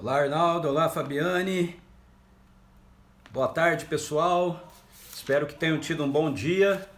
Olá, Arnaldo. Olá, Fabiane. Boa tarde, pessoal. Espero que tenham tido um bom dia.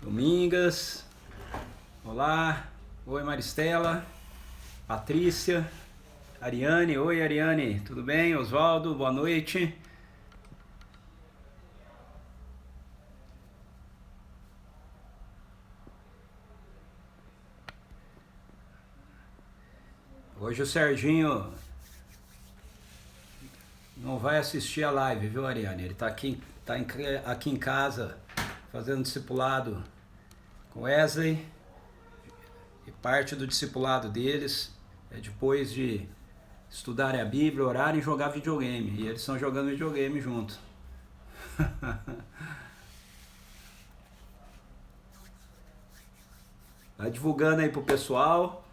Domingas. Olá. Oi, Maristela. Patrícia. Ariane. Oi, Ariane. Tudo bem? Oswaldo, boa noite. Hoje o Serginho não vai assistir a live, viu, Ariane? Ele tá aqui em casa fazendo discipulado com Wesley. E parte do discipulado deles é depois de estudarem a Bíblia, orarem e jogar videogame. E eles estão jogando videogame junto. Tá divulgando aí pro pessoal.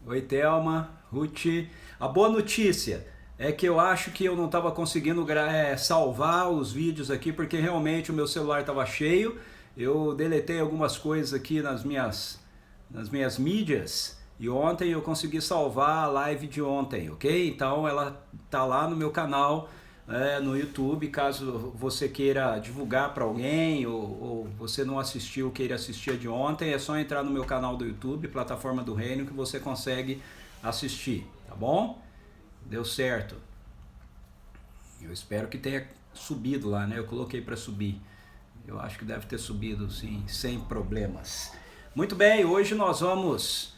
Oi, Thelma, Ruth. A boa notícia é que eu acho que eu não estava conseguindo salvar os vídeos aqui porque realmente o meu celular estava cheio. Eu deletei algumas coisas aqui nas minhas mídias e ontem eu consegui salvar a live de ontem, ok? Então ela tá lá no meu canal no YouTube, caso você queira divulgar para alguém ou você não assistiu, queira assistir a de ontem, é só entrar no meu canal do YouTube, Plataforma do Reino, que você consegue assistir, tá bom? Deu certo. Eu espero que tenha subido lá, né? Eu coloquei para subir. Eu acho que deve ter subido, sim, sem problemas. Muito bem, hoje nós vamos...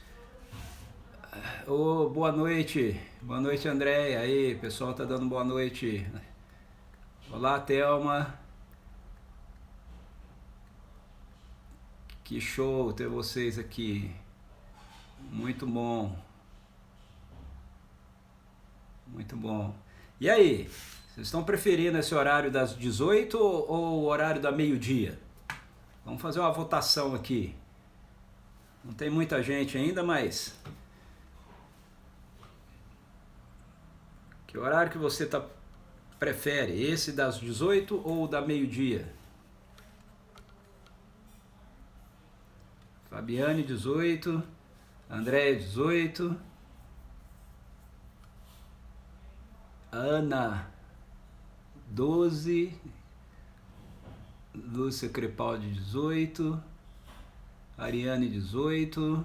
boa noite. Boa noite, Andréia. Aí, pessoal tá dando boa noite. Olá, Thelma. Que show ter vocês aqui. Muito bom. Muito bom. E aí? Vocês estão preferindo esse horário das 18 ou o horário da meio-dia? Vamos fazer uma votação aqui. Não tem muita gente ainda, mas... Que horário que você prefere? Esse das 18 ou o da meio-dia? Fabiane, 18. Andréia, 18. Ana, 12. Lúcia Crepaldi, 18. Ariane, 18.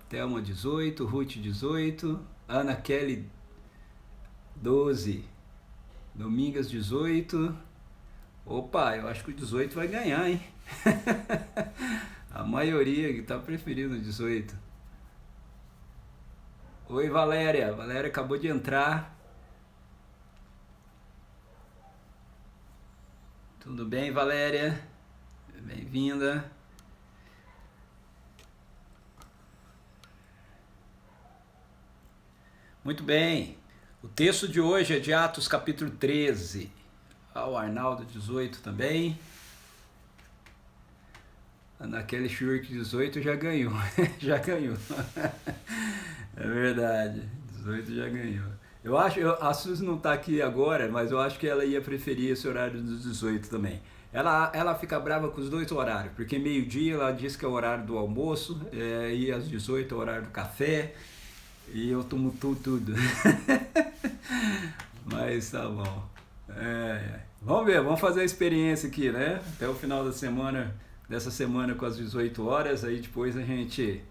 Thelma, 18. Ruth, 18. Ana Kelly, 12. Domingas, 18. Opa, eu acho que o 18 vai ganhar, hein? A maioria que tá preferindo 18. Oi, Valéria. Valéria acabou de entrar. Tudo bem, Valéria? Bem-vinda. Muito bem. O texto de hoje é de Atos capítulo 13. O Arnaldo, 18 também. Naquele Shurk 18 já ganhou. Já ganhou. É verdade. 18 já ganhou. A Suzy não está aqui agora, mas eu acho que ela ia preferir esse horário dos 18 também. Ela fica brava com os dois horários, porque meio-dia ela diz que é o horário do almoço, e às 18 é o horário do café, e eu tomo tudo. Mas tá bom. Vamos ver, vamos fazer a experiência aqui, né? Até o final dessa semana com as 18 horas, aí depois a gente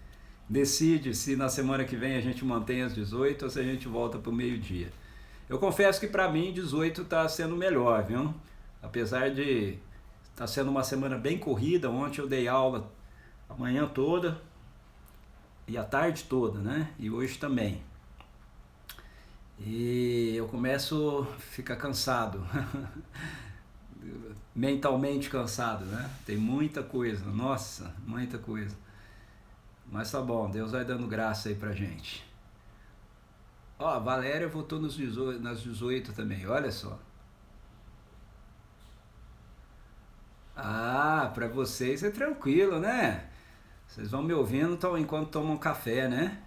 decide se na semana que vem a gente mantém as 18 ou se a gente volta para o meio-dia. Eu confesso que para mim 18 está sendo melhor, viu? Apesar de estar sendo uma semana bem corrida, ontem eu dei aula a manhã toda e a tarde toda, né? E hoje também. E eu começo a ficar cansado, mentalmente cansado, né? Tem muita coisa, nossa, muita coisa. Mas tá bom, Deus vai dando graça aí pra gente. Ó, a Valéria votou nas 18 também, olha só. Ah, pra vocês é tranquilo, né? Vocês vão me ouvindo enquanto tomam café, né?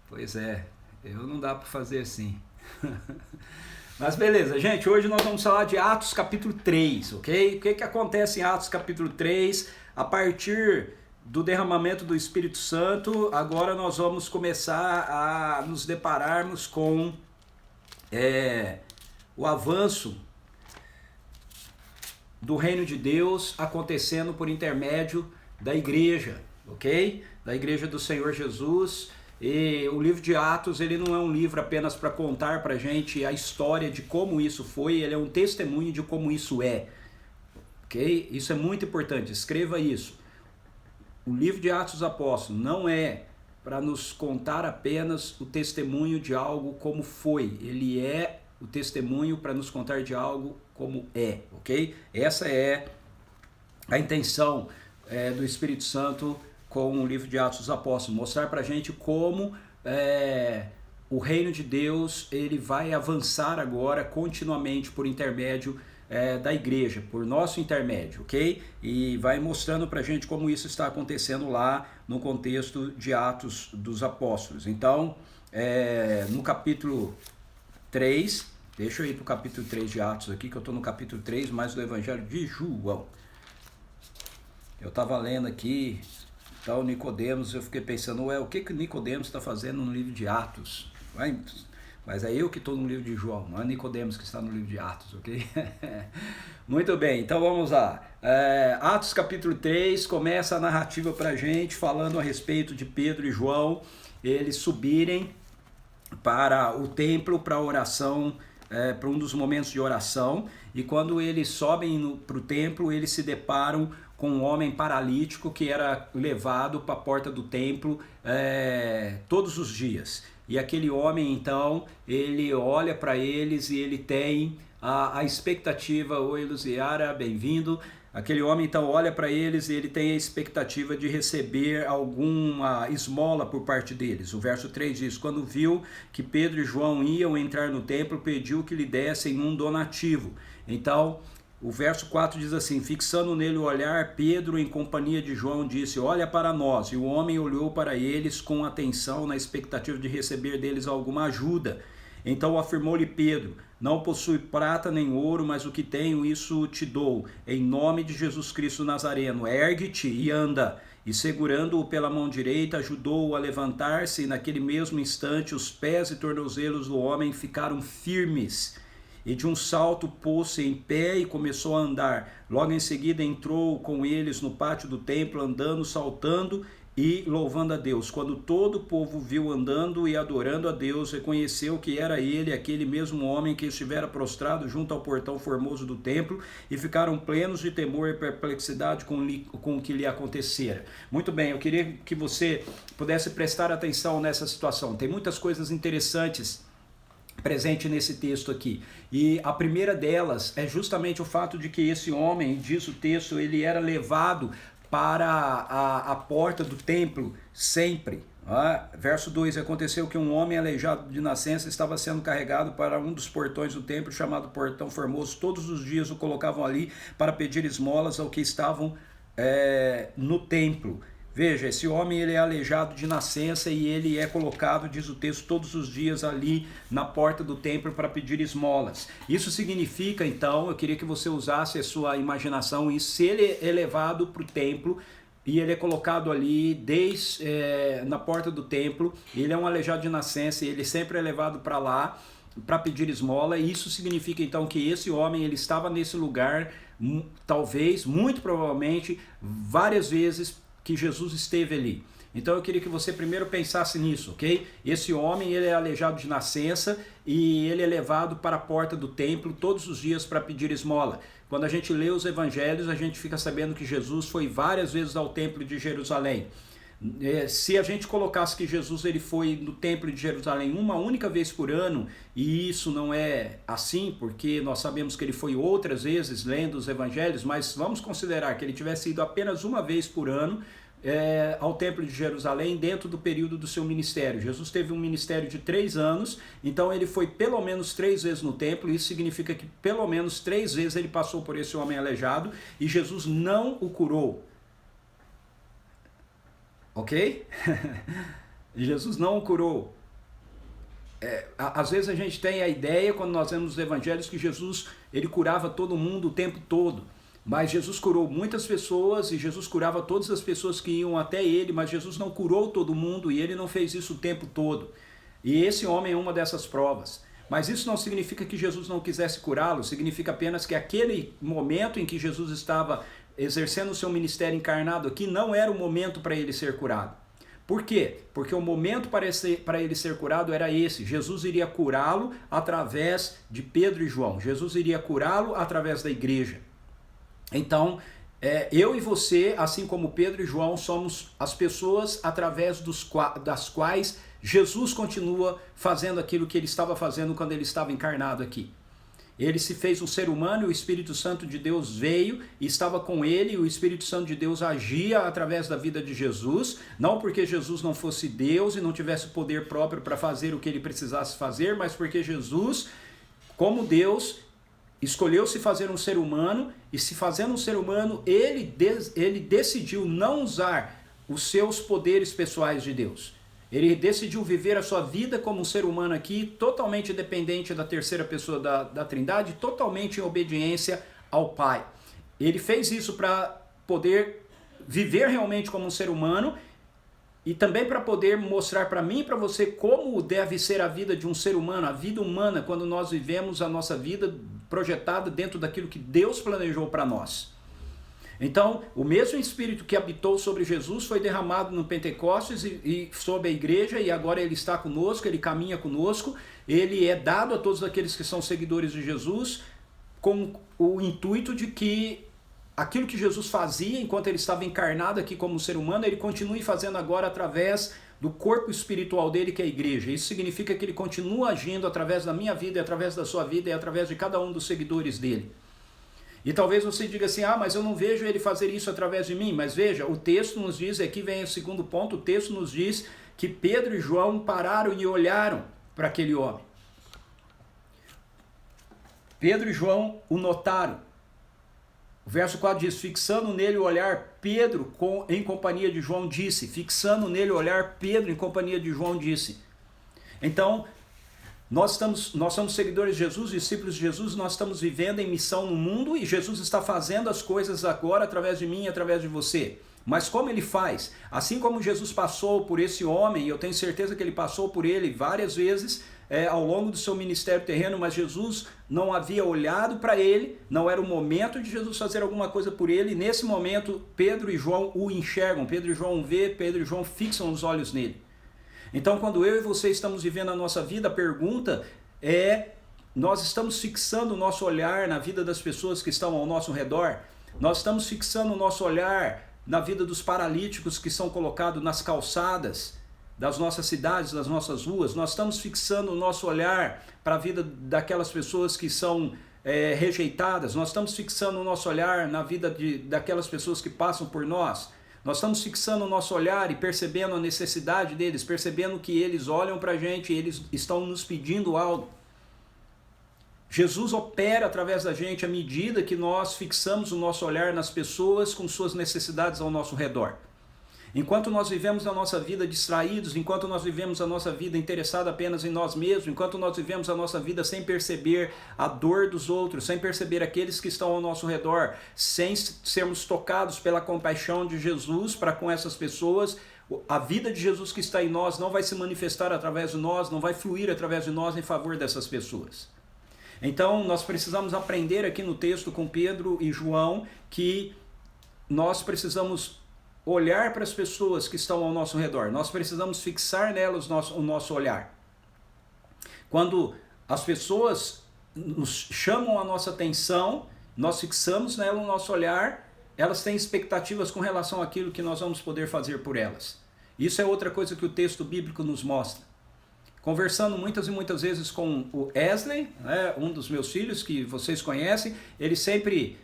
Pois é, eu não dá pra fazer assim. Mas beleza, gente, hoje nós vamos falar de Atos capítulo 3, ok? O que que acontece em Atos capítulo 3? A partir do derramamento do Espírito Santo, agora nós vamos começar a nos depararmos com o avanço do reino de Deus acontecendo por intermédio da igreja, ok? Da igreja do Senhor Jesus. E o livro de Atos, ele não é um livro apenas para contar para a gente a história de como isso foi, ele é um testemunho de como isso é, ok? Isso é muito importante, escreva isso. O livro de Atos dos Apóstolos não é para nos contar apenas o testemunho de algo como foi, ele é o testemunho para nos contar de algo como é, ok? Essa é a intenção do Espírito Santo com o livro de Atos dos Apóstolos, mostrar para a gente como o reino de Deus ele vai avançar agora continuamente por intermédio da igreja, por nosso intermédio, ok? E vai mostrando para a gente como isso está acontecendo lá no contexto de Atos dos Apóstolos. Então, no capítulo 3, deixa eu ir para o capítulo 3 de Atos aqui, que eu estou no capítulo 3, mais do Evangelho de João. Eu estava lendo aqui, então Nicodemos, eu fiquei pensando, o que que Nicodemos está fazendo no livro de Atos? Mas é eu que estou no livro de João, não é Nicodemos que está no livro de Atos, ok? Muito bem, então vamos lá. Atos capítulo 3, começa a narrativa para a gente, falando a respeito de Pedro e João, eles subirem para o templo, para a oração, para um dos momentos de oração, e quando eles sobem para o templo, eles se deparam com um homem paralítico que era levado para a porta do templo todos os dias. E aquele homem, então, ele olha para eles e ele tem a expectativa, oi Luziara, bem-vindo. Aquele homem, então, olha para eles e ele tem a expectativa de receber alguma esmola por parte deles. O verso 3 diz, quando viu que Pedro e João iam entrar no templo, pediu que lhe dessem um donativo. Então, o verso 4 diz assim, fixando nele o olhar, Pedro, em companhia de João, disse, olha para nós. E o homem olhou para eles com atenção, na expectativa de receber deles alguma ajuda. Então afirmou-lhe Pedro, não possui prata nem ouro, mas o que tenho, isso te dou. Em nome de Jesus Cristo Nazareno, ergue-te e anda. E segurando-o pela mão direita, ajudou-o a levantar-se, e naquele mesmo instante os pés e tornozelos do homem ficaram firmes. E de um salto pôs-se em pé e começou a andar. Logo em seguida entrou com eles no pátio do templo, andando, saltando e louvando a Deus. Quando todo o povo viu andando e adorando a Deus, reconheceu que era ele, aquele mesmo homem que estivera prostrado junto ao portão formoso do templo, e ficaram plenos de temor e perplexidade com o que lhe acontecera. Muito bem, eu queria que você pudesse prestar atenção nessa situação. Tem muitas coisas interessantes presente nesse texto aqui. E a primeira delas é justamente o fato de que esse homem, diz o texto, ele era levado para a porta do templo sempre. Verso 2, aconteceu que um homem aleijado de nascença estava sendo carregado para um dos portões do templo, chamado Portão Formoso. Todos os dias o colocavam ali para pedir esmolas ao que estavam no templo. Veja, esse homem ele é aleijado de nascença e ele é colocado, diz o texto, todos os dias ali na porta do templo para pedir esmolas. Isso significa, então, eu queria que você usasse a sua imaginação, e se ele é levado para o templo e ele é colocado ali na porta do templo, ele é um aleijado de nascença e ele sempre é levado para lá para pedir esmola, e isso significa então que esse homem ele estava nesse lugar, talvez, muito provavelmente, várias vezes que Jesus esteve ali. Então eu queria que você primeiro pensasse nisso, ok? Esse homem ele é aleijado de nascença e ele é levado para a porta do templo todos os dias para pedir esmola. Quando a gente lê os evangelhos, a gente fica sabendo que Jesus foi várias vezes ao templo de Jerusalém. Se a gente colocasse que Jesus ele foi no templo de Jerusalém uma única vez por ano, e isso não é assim, porque nós sabemos que ele foi outras vezes lendo os evangelhos, mas vamos considerar que ele tivesse ido apenas uma vez por ano ao templo de Jerusalém dentro do período do seu ministério. Jesus teve um ministério de 3 anos, então ele foi pelo menos 3 vezes no templo. Isso significa que pelo menos 3 vezes ele passou por esse homem aleijado e Jesus não o curou. Ok? Jesus não o curou. Às vezes a gente tem a ideia, quando nós vemos os evangelhos, que Jesus ele curava todo mundo o tempo todo. Mas Jesus curou muitas pessoas e Jesus curava todas as pessoas que iam até ele, mas Jesus não curou todo mundo e ele não fez isso o tempo todo. E esse homem é uma dessas provas. Mas isso não significa que Jesus não quisesse curá-lo, significa apenas que aquele momento em que Jesus estava exercendo o seu ministério encarnado aqui não era o momento para ele ser curado. Por quê? Porque o momento para ele ser curado era esse. Jesus iria curá-lo através de Pedro e João. Jesus iria curá-lo através da igreja. Então, eu e você, assim como Pedro e João, somos as pessoas através das quais Jesus continua fazendo aquilo que ele estava fazendo quando ele estava encarnado aqui. Ele se fez um ser humano e o Espírito Santo de Deus veio e estava com ele, e o Espírito Santo de Deus agia através da vida de Jesus, não porque Jesus não fosse Deus e não tivesse poder próprio para fazer o que ele precisasse fazer, mas porque Jesus, como Deus, escolheu se fazer um ser humano, e se fazendo um ser humano, ele decidiu não usar os seus poderes pessoais de Deus. Ele decidiu viver a sua vida como um ser humano aqui, totalmente dependente da terceira pessoa da Trindade, totalmente em obediência ao Pai. Ele fez isso para poder viver realmente como um ser humano e também para poder mostrar para mim e para você como deve ser a vida de um ser humano, a vida humana, quando nós vivemos a nossa vida projetada dentro daquilo que Deus planejou para nós. Então, o mesmo Espírito que habitou sobre Jesus foi derramado no Pentecostes e sobre a igreja, e agora ele está conosco, ele caminha conosco, ele é dado a todos aqueles que são seguidores de Jesus, com o intuito de que aquilo que Jesus fazia enquanto ele estava encarnado aqui como ser humano, ele continue fazendo agora através do corpo espiritual dele, que é a igreja. Isso significa que ele continua agindo através da minha vida, e através da sua vida, e através de cada um dos seguidores dele. E talvez você diga assim, mas eu não vejo ele fazer isso através de mim. Mas veja, o texto nos diz, aqui vem o segundo ponto, o texto nos diz que Pedro e João pararam e olharam para aquele homem. Pedro e João o notaram. O verso 4 diz, fixando nele o olhar, Pedro, em companhia de João, disse. Fixando nele o olhar, Pedro, em companhia de João, disse. Então, nós somos seguidores de Jesus, discípulos de Jesus, nós estamos vivendo em missão no mundo e Jesus está fazendo as coisas agora através de mim e através de você. Mas como ele faz? Assim como Jesus passou por esse homem, e eu tenho certeza que ele passou por ele várias vezes ao longo do seu ministério terreno, mas Jesus não havia olhado para ele, não era o momento de Jesus fazer alguma coisa por ele. Nesse momento, Pedro e João o enxergam, Pedro e João vê, Pedro e João fixam os olhos nele. Então, quando eu e você estamos vivendo a nossa vida, a pergunta é, nós estamos fixando o nosso olhar na vida das pessoas que estão ao nosso redor? Nós estamos fixando o nosso olhar na vida dos paralíticos que são colocados nas calçadas das nossas cidades, das nossas ruas? Nós estamos fixando o nosso olhar para a vida daquelas pessoas que são rejeitadas? Nós estamos fixando o nosso olhar na vida daquelas pessoas que passam por nós? Nós estamos fixando o nosso olhar e percebendo a necessidade deles, percebendo que eles olham para a gente e eles estão nos pedindo algo. Jesus opera através da gente à medida que nós fixamos o nosso olhar nas pessoas com suas necessidades ao nosso redor. Enquanto nós vivemos a nossa vida distraídos, enquanto nós vivemos a nossa vida interessada apenas em nós mesmos, enquanto nós vivemos a nossa vida sem perceber a dor dos outros, sem perceber aqueles que estão ao nosso redor, sem sermos tocados pela compaixão de Jesus para com essas pessoas, a vida de Jesus que está em nós não vai se manifestar através de nós, não vai fluir através de nós em favor dessas pessoas. Então nós precisamos aprender aqui no texto com Pedro e João que nós precisamos olhar para as pessoas que estão ao nosso redor. Nós precisamos fixar nelas o nosso olhar. Quando as pessoas nos chamam a nossa atenção, nós fixamos nela o nosso olhar, elas têm expectativas com relação àquilo que nós vamos poder fazer por elas. Isso é outra coisa que o texto bíblico nos mostra. Conversando muitas e muitas vezes com o Wesley, né, um dos meus filhos que vocês conhecem, ele sempre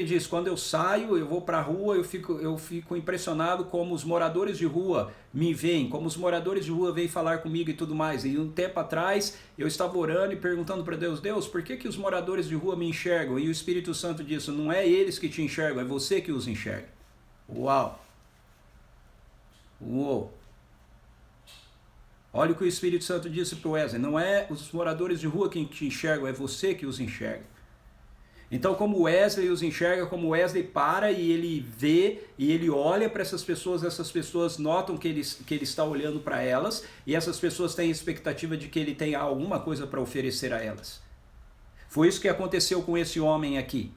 diz, quando eu saio, eu vou para a rua, eu fico impressionado como os moradores de rua me veem, como os moradores de rua vêm falar comigo e tudo mais. E um tempo atrás eu estava orando e perguntando para Deus, por que os moradores de rua me enxergam? E o Espírito Santo disse, não é eles que te enxergam, é você que os enxerga. Uau! Uou! Olha o que o Espírito Santo disse para o Wesley, não é os moradores de rua que te enxergam, é você que os enxerga. Então, como o Wesley os enxerga, como o Wesley para e ele vê e ele olha para essas pessoas notam que ele está olhando para elas e essas pessoas têm expectativa de que ele tenha alguma coisa para oferecer a elas. Foi isso que aconteceu com esse homem aqui.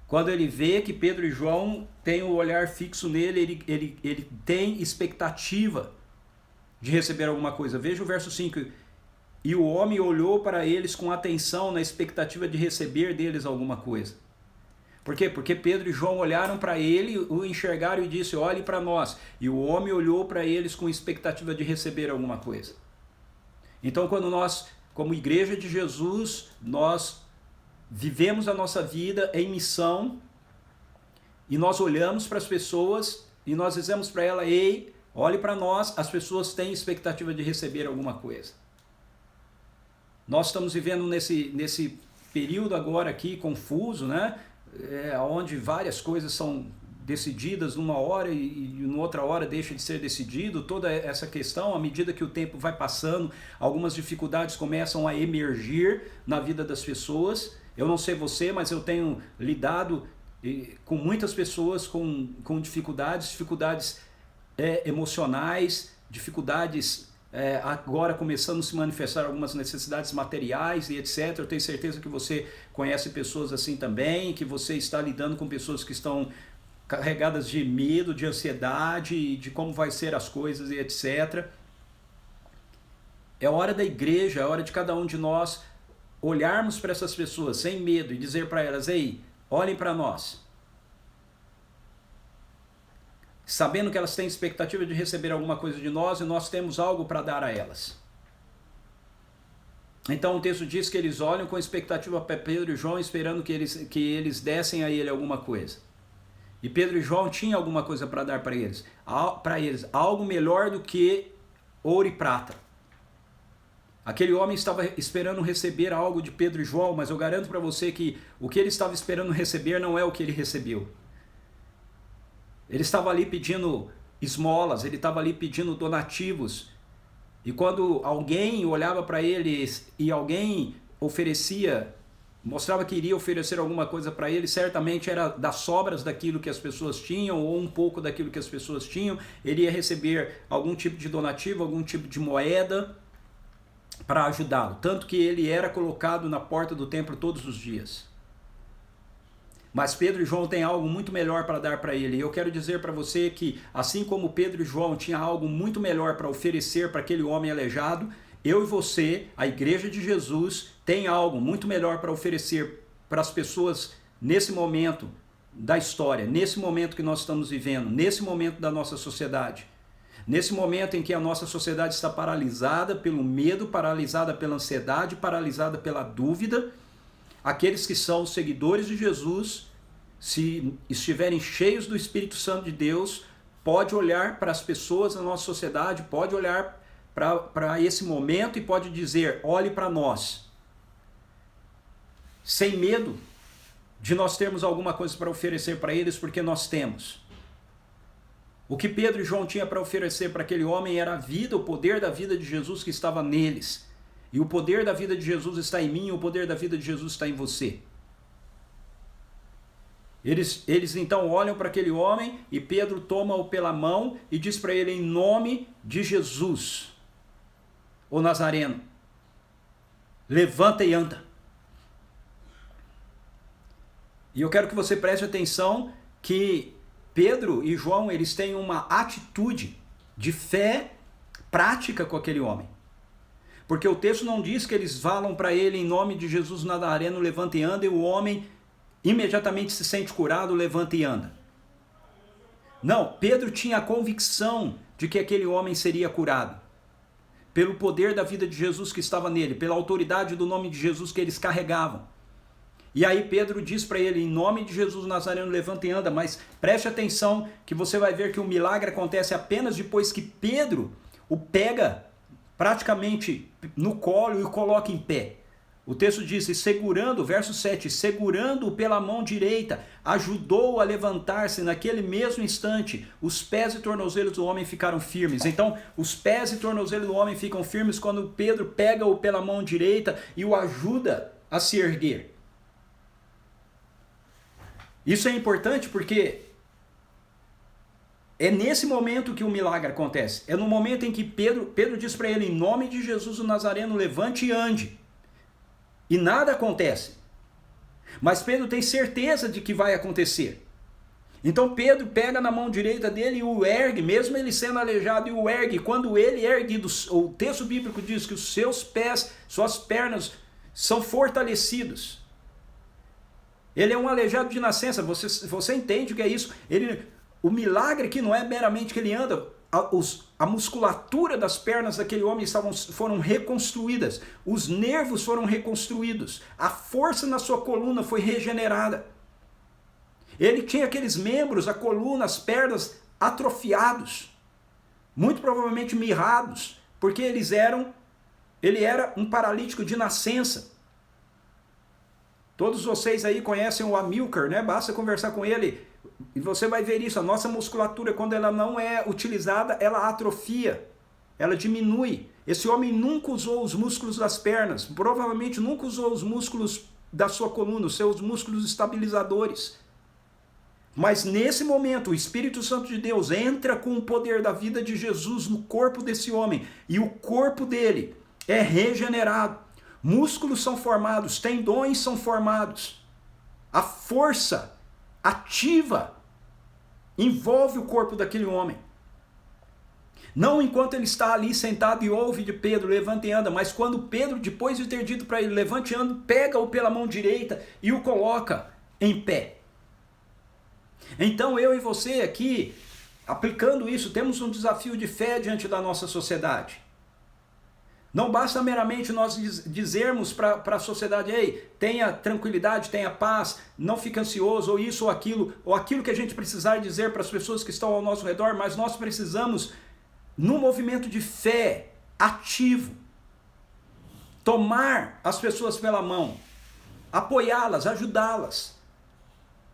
Quando ele vê que Pedro e João têm o olhar fixo nele, ele tem expectativa de receber alguma coisa. Veja o verso 5. E o homem olhou para eles com atenção na expectativa de receber deles alguma coisa. Por quê? Porque Pedro e João olharam para ele, o enxergaram e disse, olhe para nós. E o homem olhou para eles com expectativa de receber alguma coisa. Então, quando nós, como igreja de Jesus, nós vivemos a nossa vida em missão e nós olhamos para as pessoas e nós dizemos para ela, ei, olhe para nós, as pessoas têm expectativa de receber alguma coisa. Nós estamos vivendo nesse período agora aqui confuso, né? Onde várias coisas são decididas numa hora e em outra hora deixa de ser decidido. Toda essa questão, à medida que o tempo vai passando, algumas dificuldades começam a emergir na vida das pessoas. Eu não sei você, mas eu tenho lidado com muitas pessoas com dificuldades emocionais, dificuldades agora começando a se manifestar algumas necessidades materiais e etc. Eu tenho certeza que você conhece pessoas assim também, que você está lidando com pessoas que estão carregadas de medo, de ansiedade, de como vai ser as coisas e etc. É hora da igreja, é hora de cada um de nós olharmos para essas pessoas sem medo e dizer para elas, ei, olhem para nós. Sabendo que elas têm expectativa de receber alguma coisa de nós e nós temos algo para dar a elas. Então o texto diz que eles olham com expectativa para Pedro e João, esperando que eles dessem a ele alguma coisa. E Pedro e João tinham alguma coisa para dar para eles. Algo melhor do que ouro e prata. Aquele homem estava esperando receber algo de Pedro e João, mas eu garanto para você que o que ele estava esperando receber não é o que ele recebeu. Ele estava ali pedindo esmolas, ele estava ali pedindo donativos. E quando alguém olhava para eles e alguém oferecia, mostrava que iria oferecer alguma coisa para ele, certamente era das sobras daquilo que as pessoas tinham ou um pouco daquilo que as pessoas tinham. Ele ia receber algum tipo de donativo, algum tipo de moeda para ajudá-lo. Tanto que ele era colocado na porta do templo todos os dias. Mas Pedro e João têm algo muito melhor para dar para ele. E eu quero dizer para você que, assim como Pedro e João tinham algo muito melhor para oferecer para aquele homem aleijado, eu e você, a igreja de Jesus, tem algo muito melhor para oferecer para as pessoas nesse momento da história, nesse momento que nós estamos vivendo, nesse momento da nossa sociedade. Nesse momento em que a nossa sociedade está paralisada pelo medo, paralisada pela ansiedade, paralisada pela dúvida, aqueles que são seguidores de Jesus, se estiverem cheios do Espírito Santo de Deus, pode olhar para as pessoas da nossa sociedade, pode olhar para esse momento e pode dizer, olhe para nós. Sem medo de nós termos alguma coisa para oferecer para eles, porque nós temos. O que Pedro e João tinham para oferecer para aquele homem era a vida, o poder da vida de Jesus que estava neles. E o poder da vida de Jesus está em mim, e o poder da vida de Jesus está em você. Eles então olham para aquele homem e Pedro toma-o pela mão e diz para ele, em nome de Jesus, o Nazareno, levanta e anda. E eu quero que você preste atenção que Pedro e João, eles têm uma atitude de fé prática com aquele homem. Porque o texto não diz que eles falam para ele, em nome de Jesus Nazareno, levanta e anda, e o homem imediatamente se sente curado, levanta e anda. Não, Pedro tinha a convicção de que aquele homem seria curado. Pelo poder da vida de Jesus que estava nele, pela autoridade do nome de Jesus que eles carregavam. E aí Pedro diz para ele, em nome de Jesus Nazareno, levanta e anda, mas preste atenção que você vai ver que o milagre acontece apenas depois que Pedro o pega praticamente no colo e o coloca em pé. O texto diz, segurando, verso 7, segurando-o pela mão direita, ajudou-o a levantar-se. Naquele mesmo instante, os pés e tornozelos do homem ficaram firmes. Então, os pés e tornozelos do homem ficam firmes quando Pedro pega-o pela mão direita e o ajuda a se erguer. Isso é importante porque é nesse momento que o milagre acontece. É no momento em que Pedro diz para ele, em nome de Jesus o Nazareno, levante e ande. E nada acontece. Mas Pedro tem certeza de que vai acontecer. Então Pedro pega na mão direita dele e o ergue, mesmo ele sendo aleijado, e o ergue. Quando ele é erguido, o texto bíblico diz que os seus pés, suas pernas são fortalecidos. Ele é um aleijado de nascença, você entende o que é isso? O milagre aqui não é meramente que ele anda, a musculatura das pernas daquele homem foram reconstruídas, os nervos foram reconstruídos, a força na sua coluna foi regenerada. Ele tinha aqueles membros, a coluna, as pernas atrofiados, muito provavelmente mirrados, porque ele era um paralítico de nascença. Todos vocês aí conhecem o Amilcar, né? Basta conversar com ele e você vai ver isso. A nossa musculatura, quando ela não é utilizada, ela atrofia, ela diminui. Esse homem nunca usou os músculos das pernas, provavelmente nunca usou os músculos da sua coluna, os seus músculos estabilizadores. Mas nesse momento, o Espírito Santo de Deus entra com o poder da vida de Jesus no corpo desse homem e o corpo dele é regenerado. Músculos são formados, tendões são formados. A força ativa envolve o corpo daquele homem. Não enquanto ele está ali sentado e ouve de Pedro, levanta e anda, mas quando Pedro, depois de ter dito para ele, levante e anda, pega-o pela mão direita e o coloca em pé. Então eu e você aqui, aplicando isso, temos um desafio de fé diante da nossa sociedade. Não basta meramente nós dizermos para a sociedade, ei, tenha tranquilidade, tenha paz, não fique ansioso, ou aquilo que a gente precisar dizer para as pessoas que estão ao nosso redor, mas nós precisamos, num movimento de fé ativo, tomar as pessoas pela mão, apoiá-las, ajudá-las,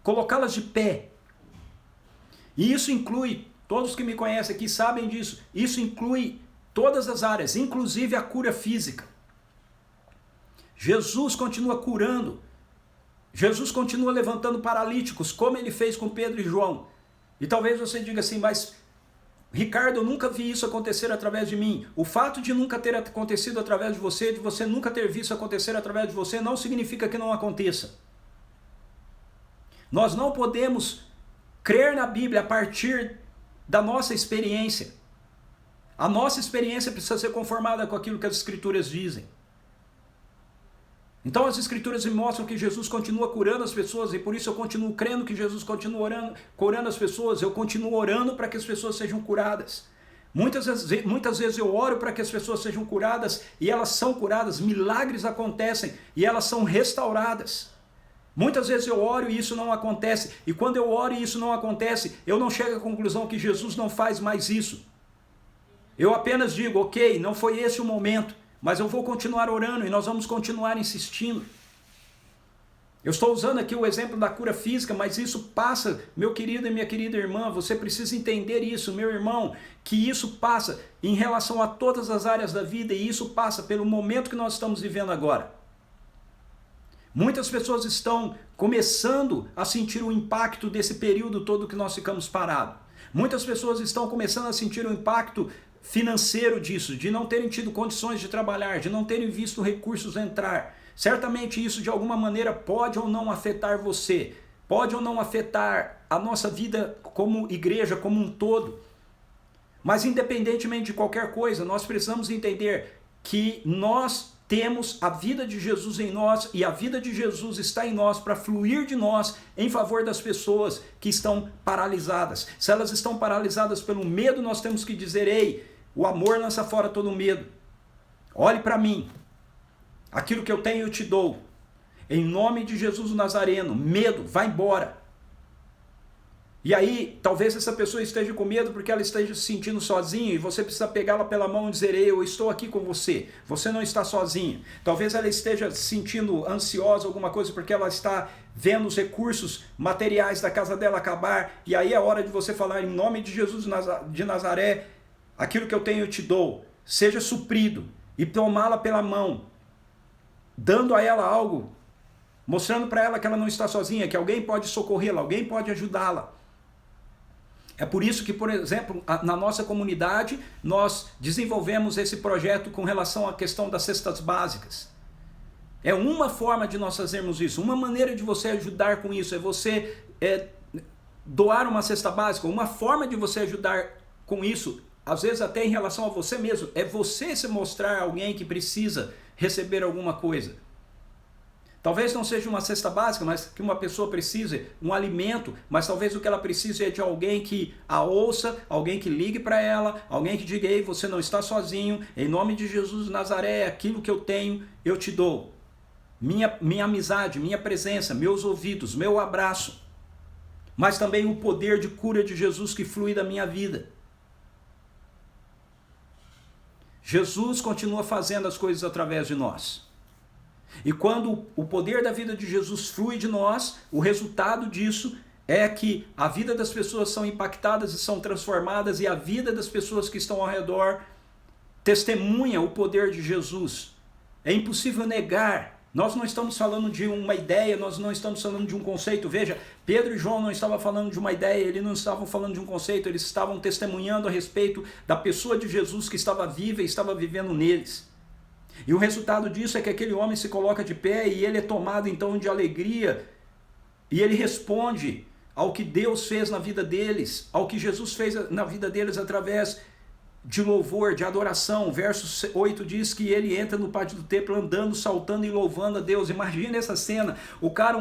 colocá-las de pé. E isso inclui, todos que me conhecem aqui sabem disso, isso inclui todas as áreas, inclusive a cura física. Jesus continua curando. Jesus continua levantando paralíticos, como ele fez com Pedro e João. E talvez você diga assim, mas Ricardo, eu nunca vi isso acontecer através de mim. O fato de nunca ter acontecido através de você nunca ter visto acontecer através de você, não significa que não aconteça. Nós não podemos crer na Bíblia a partir da nossa experiência. A nossa experiência precisa ser conformada com aquilo que as Escrituras dizem. Então as Escrituras me mostram que Jesus continua curando as pessoas e por isso eu continuo crendo que Jesus continua curando as pessoas. Eu continuo orando para que as pessoas sejam curadas. Muitas vezes eu oro para que as pessoas sejam curadas e elas são curadas, milagres acontecem e elas são restauradas. Muitas vezes eu oro e isso não acontece. E quando eu oro e isso não acontece, eu não chego à conclusão que Jesus não faz mais isso. Eu apenas digo, ok, não foi esse o momento, mas eu vou continuar orando e nós vamos continuar insistindo. Eu estou usando aqui o exemplo da cura física, mas isso passa, meu querido e minha querida irmã, você precisa entender isso, meu irmão, que isso passa em relação a todas as áreas da vida e isso passa pelo momento que nós estamos vivendo agora. Muitas pessoas estão começando a sentir o impacto desse período todo que nós ficamos parados. Muitas pessoas estão começando a sentir o impacto financeiro disso, de não terem tido condições de trabalhar, de não terem visto recursos entrar. Certamente isso de alguma maneira pode ou não afetar você, pode ou não afetar a nossa vida como igreja, como um todo. Mas independentemente de qualquer coisa, nós precisamos entender que nós temos a vida de Jesus em nós e a vida de Jesus está em nós para fluir de nós em favor das pessoas que estão paralisadas. Se elas estão paralisadas pelo medo, nós temos que dizer: ei, o amor lança fora todo medo. Olhe para mim. Aquilo que eu tenho eu te dou. Em nome de Jesus o Nazareno, medo, vai embora. E aí, talvez essa pessoa esteja com medo porque ela esteja se sentindo sozinha e você precisa pegá-la pela mão e dizer: eu estou aqui com você, você não está sozinha. Talvez ela esteja se sentindo ansiosa, alguma coisa, porque ela está vendo os recursos materiais da casa dela acabar, e aí é hora de você falar: em nome de Jesus de Nazaré, aquilo que eu tenho eu te dou, seja suprido, e tomá-la pela mão, dando a ela algo, mostrando para ela que ela não está sozinha, que alguém pode socorrê-la, alguém pode ajudá-la. É por isso que, por exemplo, na nossa comunidade, nós desenvolvemos esse projeto com relação à questão das cestas básicas. É uma forma de nós fazermos isso, uma maneira de você ajudar com isso, é você doar uma cesta básica, uma forma de você ajudar com isso, às vezes até em relação a você mesmo, é você se mostrar alguém que precisa receber alguma coisa. Talvez não seja uma cesta básica, mas que uma pessoa precise, um alimento, mas talvez o que ela precise é de alguém que a ouça, alguém que ligue para ela, alguém que diga: ei, você não está sozinho, em nome de Jesus de Nazaré, aquilo que eu tenho, eu te dou. Minha amizade, minha presença, meus ouvidos, meu abraço, mas também o poder de cura de Jesus que flui da minha vida. Jesus continua fazendo as coisas através de nós. E quando o poder da vida de Jesus flui de nós, o resultado disso é que a vida das pessoas são impactadas e são transformadas, e a vida das pessoas que estão ao redor testemunha o poder de Jesus. É impossível negar. Nós não estamos falando de uma ideia, nós não estamos falando de um conceito. Veja, Pedro e João não estavam falando de uma ideia, eles não estavam falando de um conceito, eles estavam testemunhando a respeito da pessoa de Jesus que estava viva e estava vivendo neles. E o resultado disso é que aquele homem se coloca de pé e ele é tomado então de alegria, e ele responde ao que Deus fez na vida deles, ao que Jesus fez na vida deles através de louvor, de adoração. Verso 8 diz que ele entra no pátio do templo andando, saltando e louvando a Deus. Imagina essa cena, o cara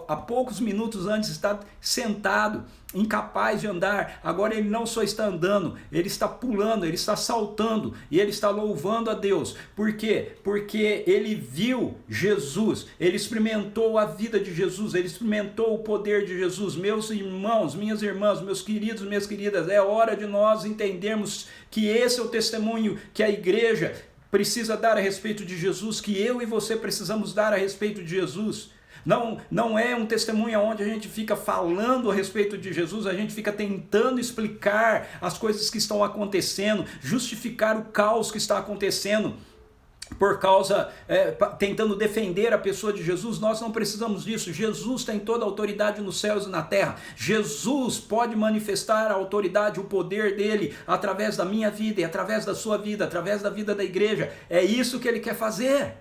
há poucos minutos antes está sentado, incapaz de andar, agora ele não só está andando, ele está pulando, ele está saltando e ele está louvando a Deus. Por quê? Porque ele viu Jesus, ele experimentou a vida de Jesus, ele experimentou o poder de Jesus. Meus irmãos, minhas irmãs, meus queridos, minhas queridas, é hora de nós entendermos que esse é o testemunho que a igreja precisa dar a respeito de Jesus, que eu e você precisamos dar a respeito de Jesus. Não é um testemunho onde a gente fica falando a respeito de Jesus, a gente fica tentando explicar as coisas que estão acontecendo, justificar o caos que está acontecendo, por causa, tentando defender a pessoa de Jesus. Nós não precisamos disso. Jesus tem toda a autoridade nos céus e na terra. Jesus pode manifestar a autoridade, o poder dele, através da minha vida e através da sua vida, através da vida da igreja. É isso que ele quer fazer.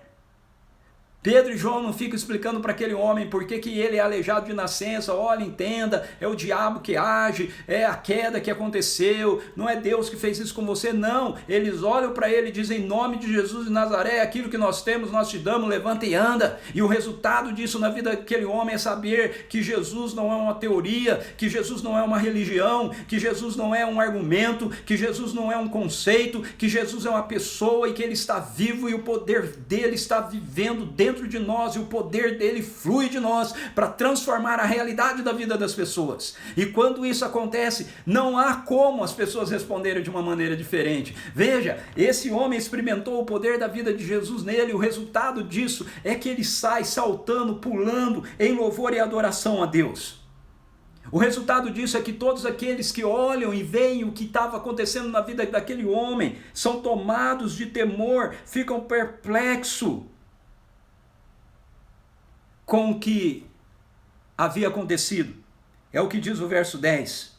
Pedro e João não ficam explicando para aquele homem por que ele é aleijado de nascença. Olha, entenda, é o diabo que age, é a queda que aconteceu, não é Deus que fez isso com você, não. Eles olham para ele e dizem: em nome de Jesus de Nazaré, aquilo que nós temos, nós te damos, levanta e anda. E o resultado disso na vida daquele homem é saber que Jesus não é uma teoria, que Jesus não é uma religião, que Jesus não é um argumento, que Jesus não é um conceito, que Jesus é uma pessoa e que ele está vivo e o poder dele está vivendo dentro de nós, e o poder dele flui de nós para transformar a realidade da vida das pessoas. E quando isso acontece, não há como as pessoas responderem de uma maneira diferente. Veja, esse homem experimentou o poder da vida de Jesus nele, o resultado disso é que ele sai saltando, pulando em louvor e adoração a Deus. O resultado disso é que todos aqueles que olham e veem o que estava acontecendo na vida daquele homem são tomados de temor, ficam perplexos com o que havia acontecido. É o que diz o verso 10.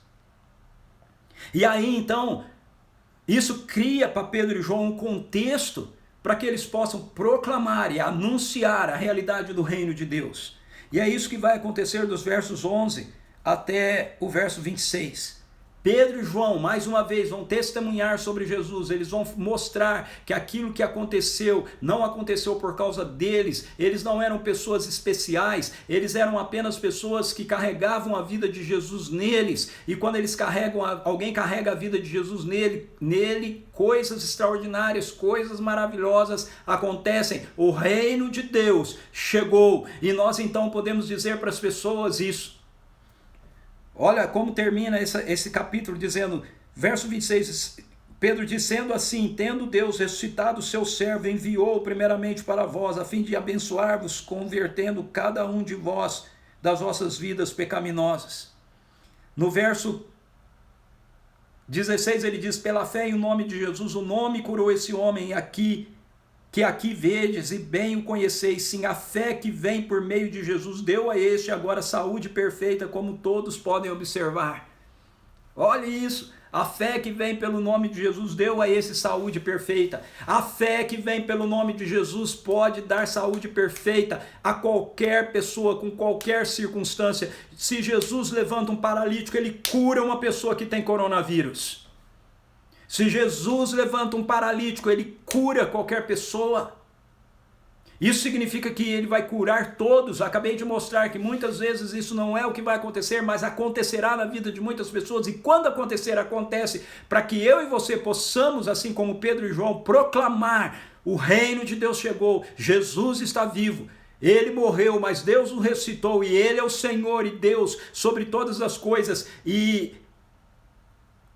E aí então, isso cria para Pedro e João um contexto para que eles possam proclamar e anunciar a realidade do reino de Deus. E é isso que vai acontecer dos versos 11 até o verso 26. Pedro e João, mais uma vez, vão testemunhar sobre Jesus. Eles vão mostrar que aquilo que aconteceu não aconteceu por causa deles. Eles não eram pessoas especiais, eles eram apenas pessoas que carregavam a vida de Jesus neles. E quando eles alguém carrega a vida de Jesus nele, coisas extraordinárias, coisas maravilhosas acontecem. O reino de Deus chegou. E nós então podemos dizer para as pessoas isso. Olha como termina esse capítulo dizendo, verso 26, Pedro diz, sendo assim, tendo Deus ressuscitado o seu servo, enviou primeiramente para vós, a fim de abençoar-vos, convertendo cada um de vós das vossas vidas pecaminosas. No verso 16 ele diz, pela fé em nome de Jesus, o nome curou esse homem que aqui vedes e bem o conheceis, sim, a fé que vem por meio de Jesus deu a este agora saúde perfeita, como todos podem observar. Olha isso, a fé que vem pelo nome de Jesus deu a esse saúde perfeita. A fé que vem pelo nome de Jesus pode dar saúde perfeita a qualquer pessoa, com qualquer circunstância. Se Jesus levanta um paralítico, ele cura uma pessoa que tem coronavírus. Se Jesus levanta um paralítico, ele cura qualquer pessoa. Isso significa que ele vai curar todos. Acabei de mostrar que muitas vezes isso não é o que vai acontecer, mas acontecerá na vida de muitas pessoas. E quando acontecer, acontece para que eu e você possamos, assim como Pedro e João, proclamar: o reino de Deus chegou, Jesus está vivo. Ele morreu, mas Deus o ressuscitou e Ele é o Senhor e Deus sobre todas as coisas. E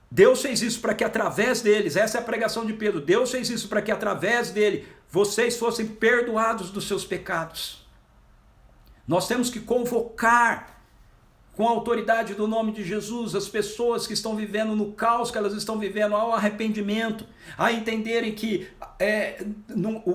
Deus fez isso para que através deles, essa é a pregação de Pedro, Deus fez isso para que através dele vocês fossem perdoados dos seus pecados. Nós temos que convocar com a autoridade do nome de Jesus as pessoas que estão vivendo no caos que elas estão vivendo ao arrependimento, a entenderem que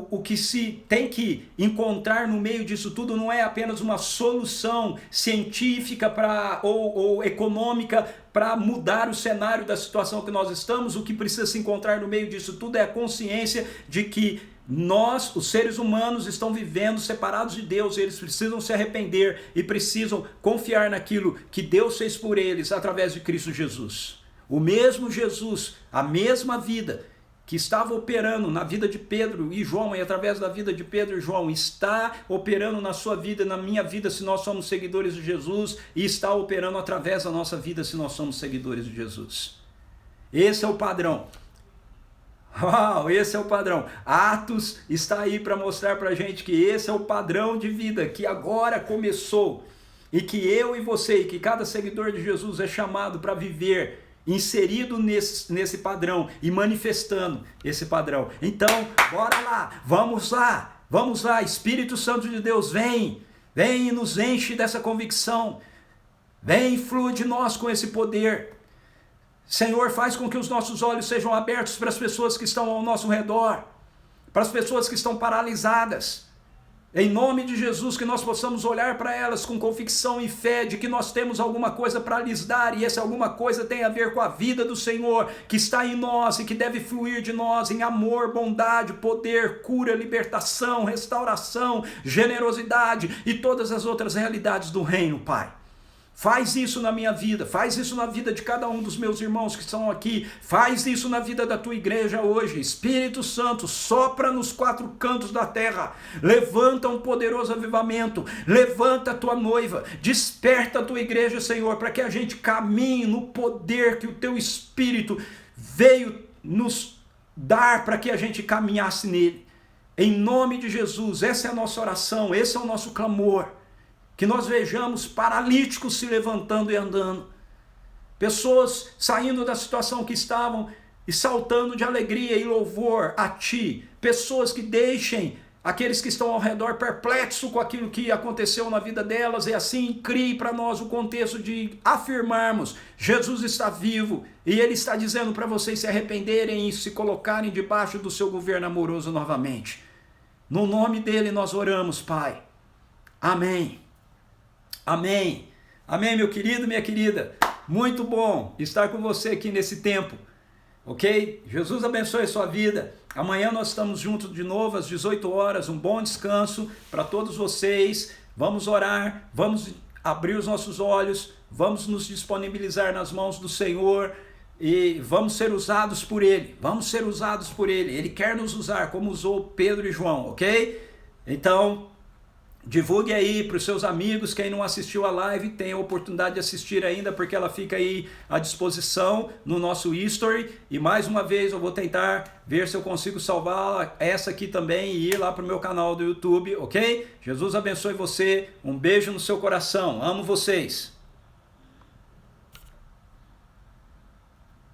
o que se tem que encontrar no meio disso tudo não é apenas uma solução científica ou econômica para mudar o cenário da situação que nós estamos. O que precisa se encontrar no meio disso tudo é a consciência de que nós, os seres humanos, estão vivendo separados de Deus. Eles precisam se arrepender e precisam confiar naquilo que Deus fez por eles através de Cristo Jesus. O mesmo Jesus, a mesma vida que estava operando na vida de Pedro e João, e através da vida de Pedro e João, está operando na sua vida, na minha vida, se nós somos seguidores de Jesus, e está operando através da nossa vida, se nós somos seguidores de Jesus. Esse é o padrão. Uau, esse é o padrão. Atos está aí para mostrar para a gente que esse é o padrão de vida que agora começou, e que eu e você, e que cada seguidor de Jesus é chamado para viver inserido nesse padrão e manifestando esse padrão. Então, bora lá, vamos lá, Espírito Santo de Deus, vem e nos enche dessa convicção, vem e flui de nós com esse poder. Senhor, faz com que os nossos olhos sejam abertos para as pessoas que estão ao nosso redor, para as pessoas que estão paralisadas. Em nome de Jesus, que nós possamos olhar para elas com convicção e fé de que nós temos alguma coisa para lhes dar, e essa alguma coisa tem a ver com a vida do Senhor, que está em nós e que deve fluir de nós em amor, bondade, poder, cura, libertação, restauração, generosidade e todas as outras realidades do reino, Pai. Faz isso na minha vida, faz isso na vida de cada um dos meus irmãos que estão aqui, faz isso na vida da tua igreja hoje. Espírito Santo, sopra nos quatro cantos da terra, levanta um poderoso avivamento, levanta a tua noiva, desperta a tua igreja, Senhor, para que a gente caminhe no poder que o teu Espírito veio nos dar para que a gente caminhasse nele. Em nome de Jesus, essa é a nossa oração, esse é o nosso clamor. Que nós vejamos paralíticos se levantando e andando, pessoas saindo da situação que estavam e saltando de alegria e louvor a Ti, pessoas que deixem aqueles que estão ao redor perplexos com aquilo que aconteceu na vida delas, e assim crie para nós o contexto de afirmarmos: Jesus está vivo e Ele está dizendo para vocês se arrependerem e se colocarem debaixo do seu governo amoroso novamente. No nome dEle nós oramos, Pai. Amém. Amém. Amém, meu querido, minha querida. Muito bom estar com você aqui nesse tempo. Ok? Jesus abençoe a sua vida. Amanhã nós estamos juntos de novo às 18 horas. Um bom descanso para todos vocês. Vamos orar, vamos abrir os nossos olhos, vamos nos disponibilizar nas mãos do Senhor e vamos ser usados por Ele. Vamos ser usados por Ele. Ele quer nos usar como usou Pedro e João, ok? Então, divulgue aí para os seus amigos. Quem não assistiu a live tem a oportunidade de assistir ainda, porque ela fica aí à disposição no nosso history. E mais uma vez eu vou tentar ver se eu consigo salvar essa aqui também e ir lá para o meu canal do YouTube, ok? Jesus abençoe você, um beijo no seu coração, amo vocês.